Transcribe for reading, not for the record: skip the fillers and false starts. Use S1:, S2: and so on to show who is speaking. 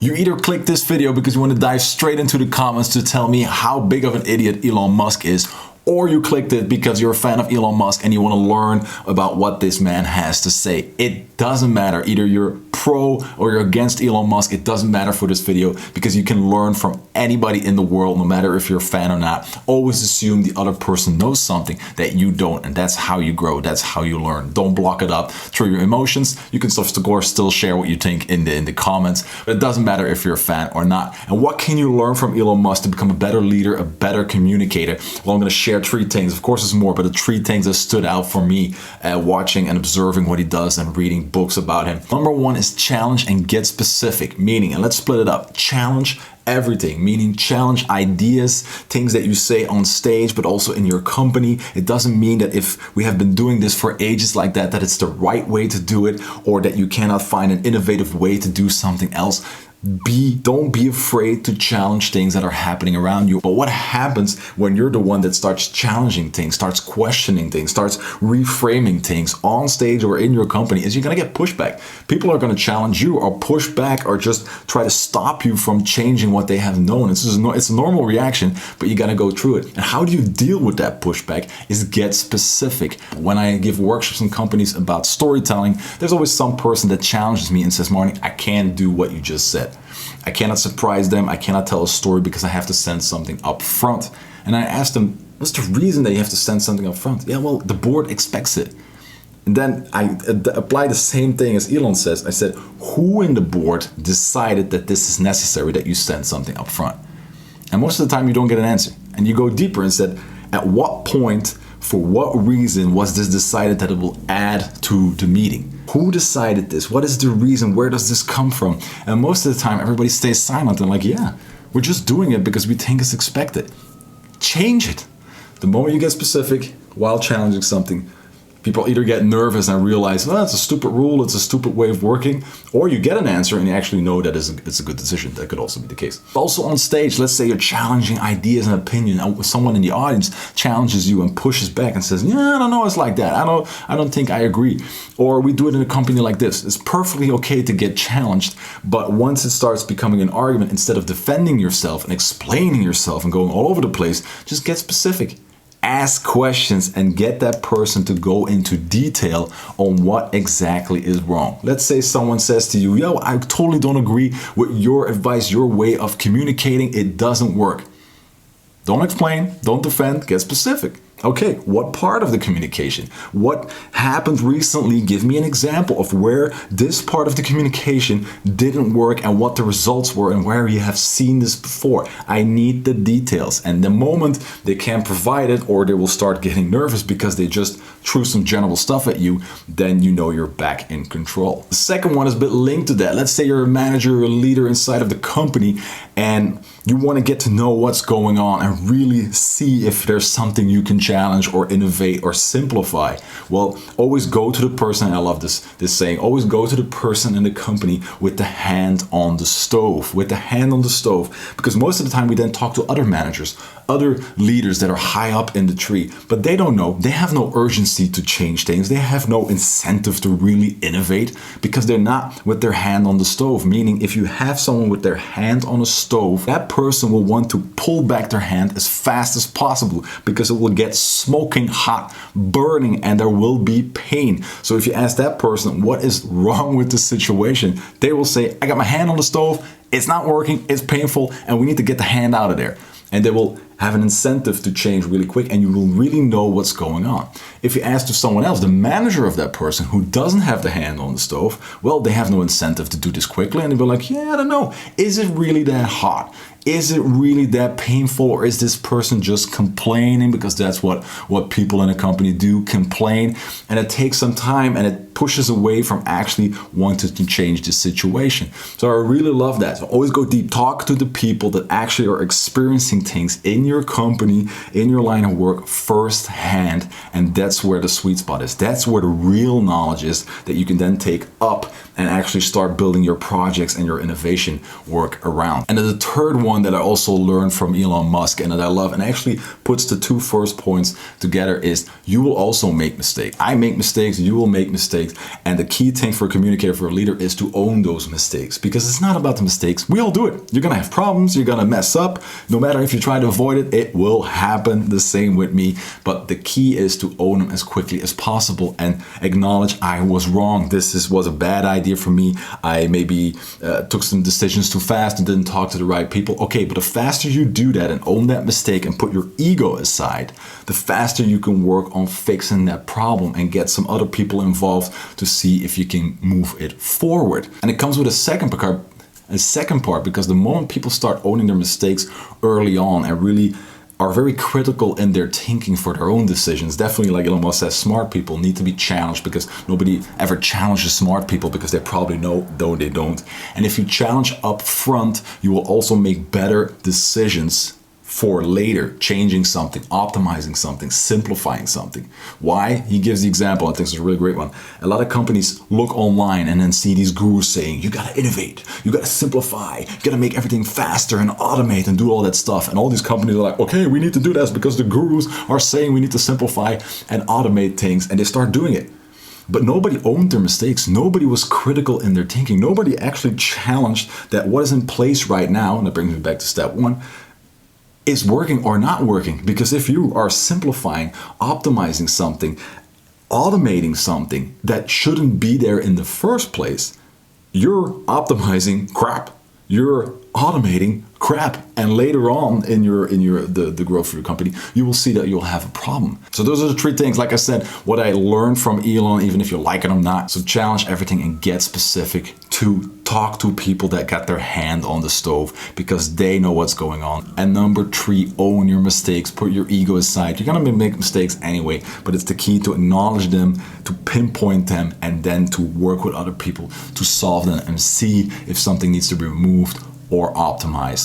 S1: You either click this video because you want to dive straight into the comments to tell me how big of an idiot Elon Musk is, or you clicked it because you're a fan of Elon Musk and you want to learn about what this man has to say. It doesn't matter. Either you're pro or you're against Elon Musk. It doesn't matter for this video because you can learn from anybody in the world, no matter if you're a fan or not. Always assume the other person knows something that you don't, and that's how you grow. That's how you learn. Don't block it up through your emotions. You can of course still share what you think in the comments, but it doesn't matter if you're a fan or not. And what can you learn from Elon Musk to become a better leader, a better communicator? Well, I'm going to share 3 things. Of course, there's more, but the 3 things that stood out for me watching and observing what he does and reading books about him. Number 1 is challenge and get specific, meaning, and let's split it up, challenge everything, meaning challenge ideas, things that you say on stage, but also in your company. It doesn't mean that if we have been doing this for ages like that, that it's the right way to do it, or that you cannot find an innovative way to do something else. Don't be afraid to challenge things that are happening around you. But what happens when you're the one that starts challenging things, starts questioning things, starts reframing things on stage or in your company is you're going to get pushback. People are going to challenge you or push back or just try to stop you from changing what they have known. It's a normal reaction, but you got to go through it. And how do you deal with that pushback is get specific. When I give workshops in companies about storytelling, there's always some person that challenges me and says, Marnie, I can't do what you just said. I cannot surprise them. I cannot tell a story because I have to send something up front. And I asked them, what's the reason that you have to send something up front? Yeah, well, the board expects it. And then I apply the same thing as Elon says. I said, who in the board decided that this is necessary, that you send something up front? And most of the time you don't get an answer. And you go deeper and said, at what point, for what reason was this decided that it will add to the meeting? Who decided this? What is the reason? Where does this come from? And most of the time, everybody stays silent and like, yeah, we're just doing it because we think it's expected. Change it. The moment you get specific while challenging something, people either get nervous and realize, well, it's a stupid rule, it's a stupid way of working, or you get an answer and you actually know that it's a good decision. That could also be the case. Also on stage, let's say you're challenging ideas and opinion, and someone in the audience challenges you and pushes back and says, yeah, I don't know, it's like that. I don't think I agree. Or we do it in a company like this. It's perfectly okay to get challenged, but once it starts becoming an argument, instead of defending yourself and explaining yourself and going all over the place, just get specific. Ask questions and get that person to go into detail on what exactly is wrong. Let's say someone says to you, yo, I totally don't agree with your advice, your way of communicating. It doesn't work. Don't explain, don't defend, get specific. Okay, what part of the communication? What happened recently? Give me an example of where this part of the communication didn't work and what the results were and where you have seen this before. I need the details. And the moment they can't provide it, or they will start getting nervous because they just threw some general stuff at you, then you know you're back in control. The second one is a bit linked to that. Let's say you're a manager or a leader inside of the company and you want to get to know what's going on and really see if there's something you can challenge or innovate or simplify. Well, always go to the person, I love this saying, always go to the person in the company with the hand on the stove, because most of the time we then talk to other managers, other leaders that are high up in the tree, but they don't know, they have no urgency to change things, they have no incentive to really innovate because they're not with their hand on the stove. Meaning, if you have someone with their hand on a stove, that person will want to pull back their hand as fast as possible because it will get smoking hot, burning, and there will be pain. So if you ask that person what is wrong with the situation, they will say, I got my hand on the stove, it's not working, it's painful, and we need to get the hand out of there. And they will have an incentive to change really quick, and you will really know what's going on. If you ask to someone else, the manager of that person who doesn't have the hand on the stove, well, they have no incentive to do this quickly, and they'll be like, yeah, I don't know. Is it really that hot? Is it really that painful, or is this person just complaining? Because that's what people in a company do, complain. And it takes some time and it pushes away from actually wanting to change the situation. So I really love that. So always go deep. Talk to the people that actually are experiencing things in your company, in your line of work firsthand. And that's where the sweet spot is. That's where the real knowledge is that you can then take up and actually start building your projects and your innovation work around. And then the third one that I also learned from Elon Musk and that I love and actually puts the two first points together is you will also make mistakes. I make mistakes, you will make mistakes. And the key thing for a communicator, for a leader, is to own those mistakes, because it's not about the mistakes. We all do it. You're gonna have problems, you're gonna mess up. No matter if you try to avoid it, it will happen. The same with me. But the key is to own them as quickly as possible and acknowledge I was wrong. This was a bad idea for me. I maybe took some decisions too fast and didn't talk to the right people. Okay, but the faster you do that and own that mistake and put your ego aside, the faster you can work on fixing that problem and get some other people involved to see if you can move it forward. And it comes with a second part, because the moment people start owning their mistakes early on and really are very critical in their thinking for their own decisions. Definitely, like Elon Musk says, smart people need to be challenged, because nobody ever challenges smart people because they probably know, though they don't. And if you challenge up front, you will also make better decisions for later, changing something, optimizing something, simplifying something. Why? He gives the example, I think it's a really great one. A lot of companies look online and then see these gurus saying, you gotta innovate, you gotta simplify, you gotta make everything faster and automate and do all that stuff. And all these companies are like, okay, we need to do this because the gurus are saying we need to simplify and automate things, and they start doing it. But nobody owned their mistakes. Nobody was critical in their thinking. Nobody actually challenged that what is in place right now, and that brings me back to step one, is working or not working. Because if you are simplifying, optimizing something, automating something that shouldn't be there in the first place, you're optimizing crap. You're automating crap, and later on in the growth of your company, you will see that you'll have a problem. So those are the three things. Like I said, what I learned from Elon, even if you like it or not. So challenge everything and get specific. To talk to people that got their hand on the stove, because they know what's going on. And number three, own your mistakes. Put your ego aside. You're gonna make mistakes anyway, but it's the key to acknowledge them, to pinpoint them, and then to work with other people to solve them and see if something needs to be removed or optimized.